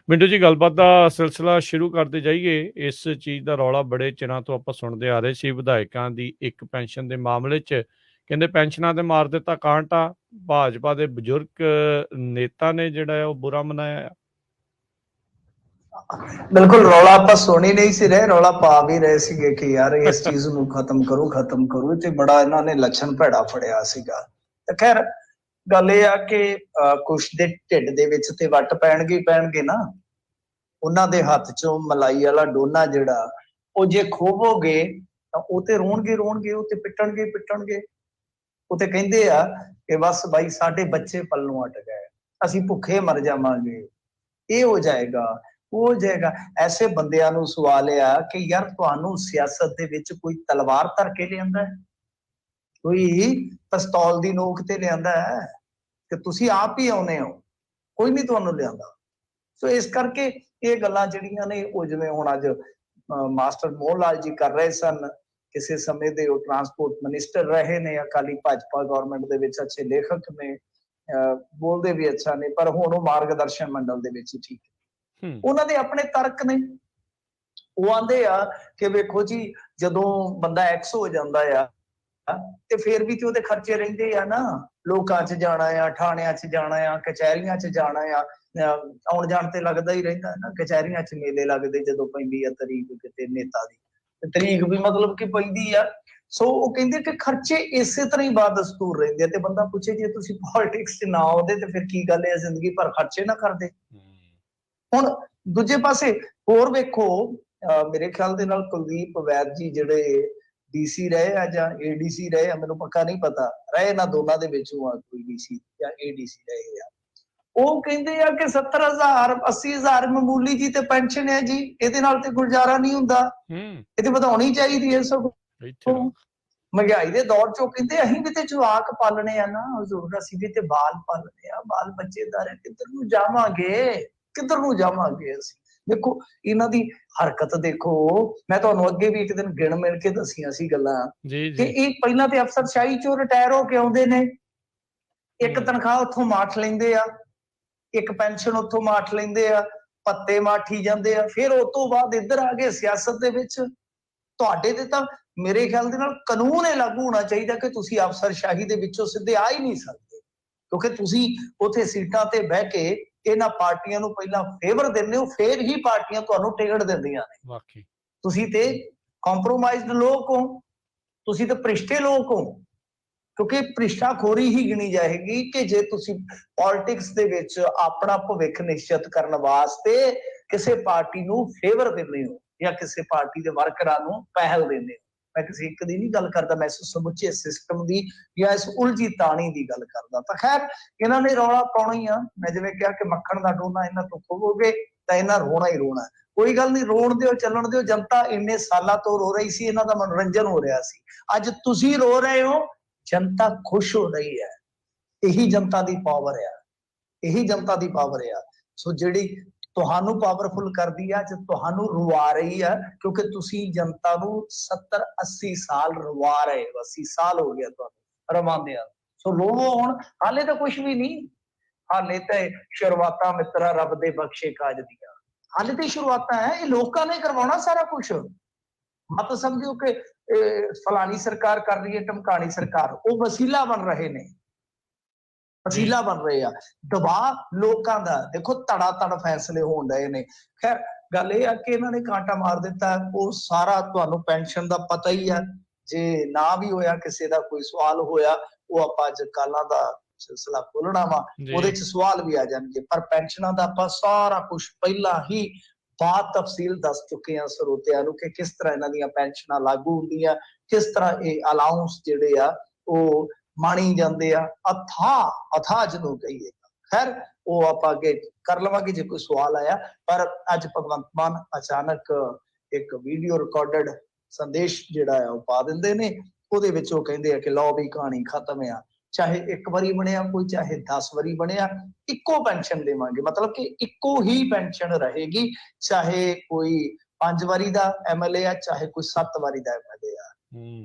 ਮਿੰਟੂ ਜੀ, ਗੱਲਬਾਤ ਦਾ ਸਿਲਸਿਲਾ ਸ਼ੁਰੂ ਕਰਦੇ ਜਾਈਏ। ਇਸ ਚੀਜ਼ ਦਾ ਰੌਲਾ ਬੜੇ ਚਿਰਾਂ ਤੋਂ ਆਪਾਂ ਸੁਣਦੇ ਆ ਰਹੇ ਸੀ, ਵਿਧਾਇਕਾਂ ਦੀ ਇੱਕ ਪੈਨਸ਼ਨ ਦੇ ਮਾਮਲੇ 'ਚ ਕਹਿੰਦੇ ਪੈਨਸ਼ਨਾਂ ਤੇ ਮਾਰ ਦਿੱਤਾ ਕਾਂਟਾ। ਭਾਜਪਾ ਦੇ ਬਜ਼ੁਰਗ ਨੇਤਾ ਨੇ ਜਿਹੜਾ ਹੈ ਉਹ ਬੁਰਾ ਮਨਾਇਆ। ਬਿਲਕੁਲ, ਰੌਲਾ ਆਪਾਂ ਸੁਣ ਹੀ ਨਹੀਂ ਸੀ ਰਹੇ, ਰੌਲਾ ਪਾ ਵੀ ਰਹੇ ਸੀਗੇ ਕਿ ਯਾਰ ਇਸ ਚੀਜ਼ ਨੂੰ ਖਤਮ ਕਰੋ ਤੇ ਬੜਾ ਇਹਨਾਂ ਨੇ ਲੱਛਣ ਭੈੜਾ ਫੜਿਆ ਸੀਗਾ। ਤੇ ਖੈਰ ਗੱਲ ਇਹ ਆ ਕਿ ਕੁਛ ਦੇ ਢਿੱਡ ਦੇ ਵਿੱਚ ਤੇ ਵੱਟ ਪੈਣਗੇ ਨਾ, ਉਹਨਾਂ ਦੇ ਹੱਥ ਚੋਂ ਮਲਾਈ ਵਾਲਾ ਡੋਨਾ ਜਿਹੜਾ ਉਹ ਜੇ ਖੋਵੋਗੇ ਤਾਂ ਉਹ ਤੇ ਰੋਣਗੇ, ਉਹ ਤੇ ਪਿੱਟਣਗੇ। ਉਹ ਤੇ ਕਹਿੰਦੇ ਆ ਕਿ ਬਸ ਬਾਈ ਸਾਡੇ ਬੱਚੇ ਪੱਲੋਂ ਅਟ ਗਏ, ਅਸੀਂ ਭੁੱਖੇ ਮਰ ਜਾਵਾਂਗੇ, ਇਹ ਹੋ ਜਾਏਗਾ। ਐਸੇ ਬੰਦਿਆਂ ਨੂੰ ਸਵਾਲ ਆ ਕਿ ਯਾਰ ਤੁਹਾਨੂੰ ਸਿਆਸਤ ਦੇ ਵਿੱਚ ਕੋਈ ਤਲਵਾਰ ਧਰ ਕੇ ਲਿਆਂਦਾ ਹੈ, ਕੋਈ ਪਿਸਤੌਲ ਦੀ ਨੋਕ ਤੇ ਲਿਆਂਦਾ ਹੈ ਕਿ ਤੁਸੀਂ ਆਪ ਹੀ ਆਉਨੇ ਹੋ, ਕੋਈ ਨਹੀਂ ਤੁਹਾਨੂੰ ਲਿਆਂਦਾ। ਸੋ ਇਸ ਕਰਕੇ ਇਹ ਗੱਲਾਂ ਜਿਹੜੀਆਂ ਨੇ ਉਹ ਜਿਵੇਂ ਹੁਣ ਅੱਜ ਮਾਸਟਰ ਮੋਹਨ ਲਾਲ ਜੀ ਕਰ ਰਹੇ ਸਨ, ਕਿਸੇ ਸਮੇਂ ਦੇ ਉਹ ਟਰਾਂਸਪੋਰਟ ਮਿਨਿਸਟਰ ਰਹੇ ਨੇ, ਅਕਾਲੀ ਭਾਜਪਾ ਗਵਰਨਮੈਂਟ ਦੇ ਵਿੱਚ ਅੱਛੇ ਲੇਖਕ ਨੇ, ਬੋਲਦੇ ਵੀ ਅੱਛਾ ਨੇ, ਪਰ ਹੁਣ ਉਹ ਮਾਰਗਦਰਸ਼ਨ ਮੰਡਲ ਦੇ ਵਿੱਚ ਹੀ ਠੀਕ। ਉਹਨਾਂ ਦੇ ਆਪਣੇ ਤਰਕ ਨੇ, ਉਹ ਆਂਦੇ ਆ ਕਿ ਵੇਖੋ ਜੀ ਜਦੋਂ ਬੰਦਾ ਐਕਸ ਹੋ ਜਾਂਦਾ ਆ ਤੇ ਫਿਰ ਵੀ ਤੇ ਉਹਦੇ ਖਰਚੇ ਰਹਿੰਦੇ ਆ ਨਾ, ਲੋਕਾਂ 'ਚ ਜਾਣਾ ਆ, ਥਾਣਿਆਂ 'ਚ ਜਾਣਾ ਆ, ਕਚਹਿਰੀਆਂ 'ਚ ਜਾਣਾ ਆ, ਆਉਣ ਜਾਣ ਤੇ ਲੱਗਦਾ ਹੀ ਰਹਿੰਦਾ ਨਾ। ਕਚਹਿਰੀਆਂ 'ਚ ਮੇਲੇ ਲੱਗਦੇ ਜਦੋਂ ਪੈਂਦੀ ਆ ਤਰੀਕ ਕਿਤੇ ਨੇਤਾ ਦੀ, ਤਰੀਕ ਵੀ ਮਤਲਬ ਕਿ ਪੈਂਦੀ ਆ। ਸੋ ਉਹ ਕਹਿੰਦੇ ਕਿ ਖਰਚੇ ਇਸੇ ਤਰ੍ਹਾਂ ਹੀ ਬਾਦਸਤੂਰ ਰਹਿੰਦੇ ਆ। ਤੇ ਬੰਦਾ ਪੁੱਛੇ ਜੇ ਤੁਸੀਂ ਪੋਲਿਟਿਕਸ 'ਚ ਨਾ ਆਉਂਦੇ ਤੇ ਫਿਰ ਕੀ ਗੱਲ ਹੈ, ਜ਼ਿੰਦਗੀ ਭਰ ਖਰਚੇ ਨਾ ਕਰਦੇ। ਹੁਣ ਦੂਜੇ ਪਾਸੇ ਹੋਰ ਵੇਖੋ, ਮੇਰੇ ਖਿਆਲ ਦੇ ਨਾਲ ਕੁਲਦੀਪ ਵੈਦ ਜੀ ਜਿਹੜੇ ਡੀਸੀ ਰਹੇ ਆ ਜਾਂ ਏਡੀਸੀ ਰਹੇ ਆ, ਮੈਨੂੰ ਪੱਕਾ ਨਹੀਂ ਪਤਾ, ਰਹੇ ਨਾ ਦੋਨਾਂ ਦੇ ਵਿੱਚੋਂ ਆ ਕੋਈ ਡੀਸੀ ਜਾਂ ਏਡੀਸੀ ਰਹੇ ਆ, ਉਹ ਕਹਿੰਦੇ ਆ ਕਿ 70,000 80,000 ਮਾਮੂਲੀ ਜੀ ਤੇ ਪੈਨਸ਼ਨ ਹੈ ਜੀ, ਇਹਦੇ ਨਾਲ ਤੇ ਗੁਜ਼ਾਰਾ ਨਹੀਂ ਹੁੰਦਾ, ਇਹ ਤੇ ਵਧਾਉਣੀ ਚਾਹੀਦੀ ਹੈ। ਸਭ ਮਹਿੰਗਾਈ ਦੇ ਦੌਰ ਚੋਂ ਕਹਿੰਦੇ ਅਸੀਂ ਵੀ ਤੇ ਜਵਾਕ ਪਾਲਣੇ ਆ ਨਾ ਹਜ਼ੂਰ, ਅਸੀਂ ਵੀ ਤੇ ਬਾਲ ਪਾਲਣੇ ਆ, ਬਾਲ ਬੱਚੇਦਾਰ, ਕਿੱਧਰ ਨੂੰ ਜਾਵਾਂਗੇ ਅਸੀਂ। ਦੇਖੋ ਇਹਨਾਂ ਦੀ ਹਰਕਤ ਦੇਖੋ, ਮੈਂ ਤੁਹਾਨੂੰ ਅੱਗੇ ਵੀ ਇੱਕ ਦਿਨ ਗਿਣ ਮਿਲ ਕੇ ਦੱਸੀਆਂ ਸੀ ਗੱਲਾਂ ਕਿ ਇਹ ਪਹਿਲਾਂ ਤੇ ਅਫਸਰਸ਼ਾਹੀ ਚੋਂ ਰਿਟਾਇਰ ਹੋ ਕੇ ਆਉਂਦੇ ਨੇ, ਇੱਕ ਤਨਖਾਹ ਉੱਥੋਂ ਮਾਠ ਲੈਂਦੇ ਆ, ਇੱਕ ਪੈਨਸ਼ਨ ਉੱਥੋਂ ਮਾਠ ਲੈਂਦੇ ਆ, ਪੱਤੇ ਮਾਠੀ ਜਾਂਦੇ ਆ, ਫਿਰ ਉਸ ਤੋਂ ਬਾਅਦ ਇੱਧਰ ਆ ਗਏ ਸਿਆਸਤ ਦੇ ਵਿੱਚ। ਤੁਹਾਡੇ ਤੇ ਤਾਂ ਮੇਰੇ ਖਿਆਲ ਦੇ ਨਾਲ ਕਾਨੂੰਨ ਇਹ ਲਾਗੂ ਹੋਣਾ ਚਾਹੀਦਾ ਕਿ ਤੁਸੀਂ ਅਫਸਰਸ਼ਾਹੀ ਦੇ ਵਿੱਚੋਂ ਸਿੱਧੇ ਆ ਹੀ ਨਹੀਂ ਸਕਦੇ, ਕਿਉਂਕਿ ਤੁਸੀਂ ਉੱਥੇ ਸੀਟਾਂ ਤੇ ਬਹਿ ਕੇ ਇਹਨਾਂ ਪਾਰਟੀਆਂ ਨੂੰ ਪਹਿਲਾਂ ਫੇਵਰ ਦਿੰਦੇ ਹੋ, ਫਿਰ ਹੀ ਪਾਰਟੀਆਂ ਤੁਹਾਨੂੰ ਟਿਕਟ ਦਿੰਦੀਆਂ ਨੇ। ਤੁਸੀਂ ਤੇ ਕੰਪਰੋਮਾਈਜ਼ਡ ਲੋਕ ਹੋ, ਤੁਸੀਂ ਤੇ ਭ੍ਰਿਸ਼ਟੇ ਲੋਕ ਹੋ, ਕਿਉਂਕਿ ਭ੍ਰਿਸ਼ਟਾਖੋਰੀ ਹੀ ਗਿਣੀ ਜਾਏਗੀ ਕਿ ਜੇ ਤੁਸੀਂ ਪੋਲਿਟਿਕਸ ਦੇ ਵਿੱਚ ਆਪਣਾ ਭਵਿੱਖ ਨਿਸ਼ਚਿਤ ਕਰਨ ਵਾਸਤੇ ਕਿਸੇ ਪਾਰਟੀ ਨੂੰ ਫੇਵਰ ਦਿੰਦੇ ਹੋ ਜਾਂ ਕਿਸੇ ਪਾਰਟੀ ਦੇ ਵਰਕਰਾਂ ਨੂੰ ਪਹਿਲ ਦਿੰਦੇ ਹੋ। ਮੈਂ ਕਿਸੇ ਇੱਕ ਦੀ ਨਹੀਂ ਗੱਲ ਕਰਦਾ, ਮੈਂ ਇਸ ਸਮੁੱਚੇ ਸਿਸਟਮ ਦੀ ਜਾਂ ਇਸ ਉਲਝੀ ਤਾਣੀ ਦੀ ਗੱਲ ਕਰਦਾ। ਤਾਂ ਖੈਰ ਇਹਨਾਂ ਨੇ ਰੌਲਾ ਪਾਉਣਾ ਹੀ ਆ। ਮੈਂ ਜਿਵੇਂ ਕਿਹਾ ਕਿ ਮੱਖਣ ਦਾ ਡੋਨਾ ਇਹਨਾਂ ਤੋਂ ਖੋਵੋਗੇ ਤਾਂ ਇਹਨਾਂ ਰੋਣਾ ਹੀ ਰੋਣਾ। ਕੋਈ ਗੱਲ ਨਹੀਂ, ਰੋਣ ਦਿਓ, ਚੱਲਣ ਦਿਓ। ਜਨਤਾ ਇੰਨੇ ਸਾਲਾਂ ਤੋਂ ਰੋ ਰਹੀ ਸੀ, ਇਹਨਾਂ ਦਾ ਮਨੋਰੰਜਨ ਹੋ ਰਿਹਾ ਸੀ। ਅੱਜ ਤੁਸੀਂ ਰੋ ਰਹੇ ਹੋ, ਜਨਤਾ ਖੁਸ਼ ਹੋ ਰਹੀ ਹੈ। ਇਹੀ ਜਨਤਾ ਦੀ ਪਾਵਰ ਆ, ਇਹੀ ਜਨਤਾ ਦੀ ਪਾਵਰ ਆ। ਸੋ ਜਿਹੜੀ ਤੁਹਾਨੂੰ ਪਾਵਰਫੁਲ ਕਰਦੀ ਆ, ਅੱਜ ਤੁਹਾਨੂੰ ਰਵਾ ਰਹੀ ਆ, ਕਿਉਂਕਿ ਤੁਸੀਂ ਜਨਤਾ ਨੂੰ 70-80 ਸਾਲ ਰਵਾ ਰਹੇ ਹੋ। 80 ਸਾਲ ਹੋ ਗਿਆ ਤੁਹਾਨੂੰ ਰਵਾਉਂਦਿਆਂ। ਸੋ ਰੋਵੋ ਹੁਣ, ਹਾਲੇ ਤਾਂ ਕੁਛ ਵੀ ਨਹੀਂ, ਹਾਲੇ ਤਾਂ ਸ਼ੁਰੂਆਤਾਂ ਮਿੱਤਰਾ ਰੱਬ ਦੇ ਬਖਸ਼ੇ ਕਾਜ ਦੀਆਂ, ਹਾਲੇ ਤੇ ਸ਼ੁਰੂਆਤਾਂ ਹੈ। ਇਹ ਲੋਕਾਂ ਨੇ ਕਰਵਾਉਣਾ ਸਾਰਾ ਕੁਛ। ਮਤ ਸਮਝੋ ਕਿ ਫਲਾਣੀ ਸਰਕਾਰ ਕਰ ਰਹੀ ਹੈ, ਢਮਕਾਣੀ ਸਰਕਾਰ, ਉਹ ਵਸੀਲਾ ਬਣ ਰਹੇ ਨੇ, ਵਸੀਲਾ ਬਣ ਰਹੇ ਆ। ਦਬਾਅ ਲੋਕਾਂ ਦਾ ਦੇਖੋ, ਧੜਾ ਧੜ ਫੈਸਲੇ ਹੋਣ ਰਹੇ ਨੇ। ਖੈਰ ਗੱਲ ਇਹ ਆ ਕਿ ਇਹਨਾਂ ਨੇ ਕਾਂਟਾ ਮਾਰ ਦਿੱਤਾ। ਉਹ ਸਾਰਾ ਤੁਹਾਨੂੰ ਪੈਨਸ਼ਨ ਦਾ ਪਤਾ ਹੀ ਆ, ਜੇ ਨਾ ਵੀ ਹੋਇਆ ਕਿਸੇ ਦਾ ਕੋਈ ਸਵਾਲ ਹੋਇਆ, ਉਹ ਆਪਾਂ ਅੱਜ ਕਾਲਾਂ ਦਾ ਸਿਲਸਿਲਾ ਖੋਲਣਾ ਵਾ, ਉਹਦੇ ਚ ਸਵਾਲ ਵੀ ਆ ਜਾਣਗੇ। ਪਰ ਪੈਨਸ਼ਨਾਂ ਦਾ ਆਪਾਂ ਸਾਰਾ ਕੁਝ ਪਹਿਲਾਂ ਹੀ ਬਾਤ ਤਫਸੀਲ ਦੱਸ ਚੁੱਕੇ ਆ ਸਰੋਤਿਆਂ ਨੂੰ ਕਿ ਕਿਸ ਤਰ੍ਹਾਂ ਇਹਨਾਂ ਦੀਆਂ ਪੈਨਸ਼ਨਾਂ ਲਾਗੂ ਹੁੰਦੀਆਂ, ਕਿਸ ਤਰ੍ਹਾਂ ਇਹ ਅਲਾਊਂਸ ਜਿਹੜੇ ਆ ਉਹ ਮਾਣੀ ਜਾਂਦੇ ਆ, ਅਥਾਹ ਜਿਹਨੂੰ ਕਹੀਏ। ਖੈਰ ਉਹ ਆਪਾਂ ਅੱਗੇ ਕਰ ਲਵਾਂਗੇ ਜੇ ਕੋਈ ਸਵਾਲ ਆਇਆ। ਪਰ ਅੱਜ ਭਗਵੰਤ ਮਾਨ ਅਚਾਨਕ ਇੱਕ ਵੀਡੀਓ ਰਿਕਾਰਡਡ ਸੰਦੇਸ਼ ਜਿਹੜਾ ਆ ਉਹ ਪਾ ਦਿੰਦੇ ਨੇ। ਉਹਦੇ ਵਿੱਚ ਉਹ ਕਹਿੰਦੇ ਆ ਕਿ ਲਓ ਵੀ ਕਹਾਣੀ ਖਤਮ ਆ, ਚਾਹੇ ਇੱਕ ਵਾਰੀ ਬਣਿਆ ਕੋਈ, ਚਾਹੇ 10 ਵਾਰੀ ਬਣਿਆ, ਇੱਕੋ ਪੈਨਸ਼ਨ ਦੇਵਾਂਗੇ। ਮਤਲਬ ਕਿ ਇੱਕੋ ਹੀ ਪੈਨਸ਼ਨ ਰਹੇਗੀ, ਚਾਹੇ ਕੋਈ 5 ਵਾਰੀ ਦਾ MLA ਆ, ਚਾਹੇ ਕੋਈ 7 ਵਾਰੀ ਦਾ MLA ਆ।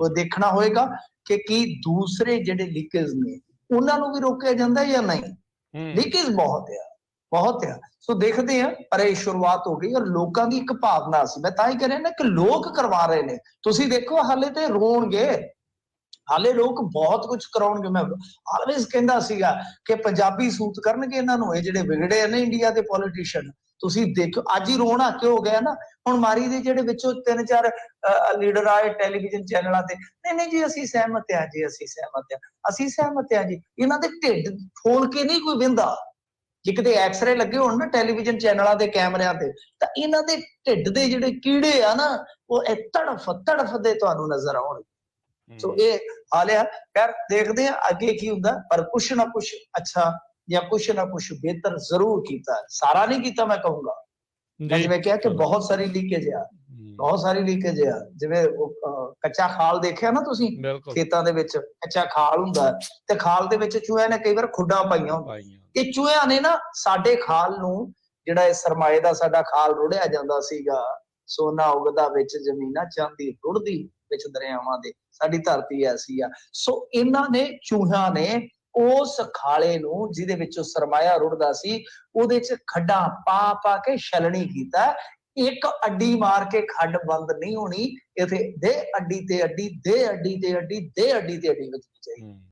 ਉਹ ਦੇਖਣਾ ਹੋਏਗਾ ਕਿ ਕੀ ਦੂਸਰੇ ਜਿਹੜੇ ਲੀਕੇਜ ਨੇ ਉਹਨਾਂ ਨੂੰ ਵੀ ਰੋਕਿਆ ਜਾਂਦਾ ਜਾਂ ਨਹੀਂ। ਲੀਕੇਜ ਬਹੁਤ ਆ, ਬਹੁਤ ਆ। ਸੋ ਦੇਖਦੇ ਆ, ਪਰ ਇਹ ਸ਼ੁਰੂਆਤ ਹੋ ਗਈ ਔਰ ਲੋਕਾਂ ਦੀ ਇੱਕ ਭਾਵਨਾ ਸੀ। ਮੈਂ ਤਾਂ ਹੀ ਕਹਿ ਰਿਹਾ ਨਾ ਕਿ ਲੋਕ ਕਰਵਾ ਰਹੇ ਨੇ। ਤੁਸੀਂ ਦੇਖੋ ਹਾਲੇ ਤੇ ਰੋਣਗੇ, ਹਾਲੇ ਲੋਕ ਬਹੁਤ ਕੁਝ ਕਰਾਉਣਗੇ। ਮੈਂ ਆਲਵੇਜ਼ ਕਹਿੰਦਾ ਸੀਗਾ ਕਿ ਪੰਜਾਬੀ ਸੂਤ ਕਰਨਗੇ ਇਹਨਾਂ ਨੂੰ, ਇਹ ਜਿਹੜੇ ਵਿਗੜੇ ਨੇ ਇੰਡੀਆ ਦੇ ਪੋਲੀਟੀਸ਼ੀਅਨ। ਤੁਸੀਂ ਦੇਖੋ ਅੱਜ ਹੀ ਰੋਣਾ ਕਿਉਂ ਹੋ ਗਿਆ ਨਾ। ਹੁਣ ਮਾਰੀ ਦੇ ਜਿਹੜੇ ਵਿੱਚੋਂ 3-4 ਲੀਡਰ ਆਏ ਟੈਲੀਵਿਜ਼ਨ ਚੈਨਲਾਂ ਤੇ, ਨਹੀਂ ਜੀ ਅਸੀਂ ਸਹਿਮਤ ਆ ਜੀ, ਅਸੀਂ ਸਹਿਮਤ ਆ, ਅਸੀਂ ਸਹਿਮਤ ਆ ਜੀ। ਇਹਨਾਂ ਦੇ ਢਿੱਡ ਖੋਲ ਕੇ ਨਹੀਂ ਕੋਈ ਵਿੰਦਾ। ਜੇ ਕਿਤੇ ਐਕਸਰੇ ਲੱਗੇ ਹੋਣ ਨਾ ਟੈਲੀਵਿਜ਼ਨ ਚੈਨਲਾਂ ਦੇ ਕੈਮਰਿਆਂ ਤੇ, ਤਾਂ ਇਹਨਾਂ ਦੇ ਢਿੱਡ ਦੇ ਜਿਹੜੇ ਕੀੜੇ ਆ ਨਾ, ਉਹ ਇਹ ਤੜਫਦੇ ਤੁਹਾਨੂੰ ਨਜ਼ਰ ਆਉਣਗੇ। ਸੋ ਇਹ ਹਾਲ ਆ। ਖੈਰ ਦੇਖਦੇ ਆ ਅੱਗੇ ਕੀ ਹੁੰਦਾ, ਪਰ ਕੁਛ ਨਾ ਕੁਛ ਅੱਛਾ ਜਾਂ ਕੁਛ ਨਾ ਕੁਛ ਬਿਹਤਰ ਜ਼ਰੂਰ ਕੀਤਾ। ਸਾਰਾ ਨਹੀਂ ਕੀਤਾ ਮੈਂ ਕਹੂੰਗਾ। ਮੈਂ ਜਿਵੇਂ ਕਿਹਾ ਕਿ ਬਹੁਤ ਸਾਰੀ ਲੀਕੇਜ ਆ, ਬਹੁਤ ਸਾਰੀ ਲੀਕੇਜ ਆ। ਜਿਵੇਂ ਕੱਚਾ ਖਾਲ ਦੇਖਿਆ ਨਾ ਤੁਸੀਂ ਖੇਤਾਂ ਦੇ ਵਿੱਚ, ਕੱਚਾ ਖਾਲ ਹੁੰਦਾ ਤੇ ਖਾਲ ਦੇ ਵਿੱਚ ਚੂਹਿਆਂ ਨੇ ਕਈ ਵਾਰ ਖੁੱਡਾਂ ਪਾਈਆਂ। ਇਹ ਚੂਹਿਆਂ ਨੇ ਨਾ ਸਾਡੇ ਖਾਲ ਨੂੰ, ਜਿਹੜਾ ਇਹ ਸਰਮਾਏ ਦਾ ਸਾਡਾ ਖਾਲ ਰੁੜਿਆ ਜਾਂਦਾ ਸੀਗਾ, ਸੋਨਾ ਉਗਦਾ ਵਿੱਚ ਜ਼ਮੀਨਾਂ, ਚਾਂਦੀ ਰੁੜਦੀ ਵਿੱਚ ਦਰਿਆਵਾਂ ਦੇ, ਸਾਡੀ ਧਰਤੀ ਐਸੀ ਆ। ਸੋ ਇਹਨਾਂ ਨੇ, ਚੂਹਿਆਂ ਨੇ ਉਸ ਖਾਲੇ ਨੂੰ ਜਿਹਦੇ ਵਿੱਚੋਂ ਸਰਮਾਇਆ ਰੁੜਦਾ ਸੀ, ਉਹਦੇ ਚ ਖੱਡਾਂ ਪਾ ਕੇ ਛਲਣੀ ਕੀਤਾ। ਇੱਕ ਅੱਡੀ ਮਾਰ ਕੇ ਖੱਡ ਬੰਦ ਨਹੀਂ ਹੋਣੀ, ਇਥੇ ਦੇ ਅੱਡੀ ਤੇ ਅੱਡੀ, ਦੇ ਅੱਡੀ ਤੇ ਅੱਡੀ, ਦੇ ਅੱਡੀ ਤੇ ਅੱਡੀ ਵਿੱਚ ਚਾਹੀਦੀ।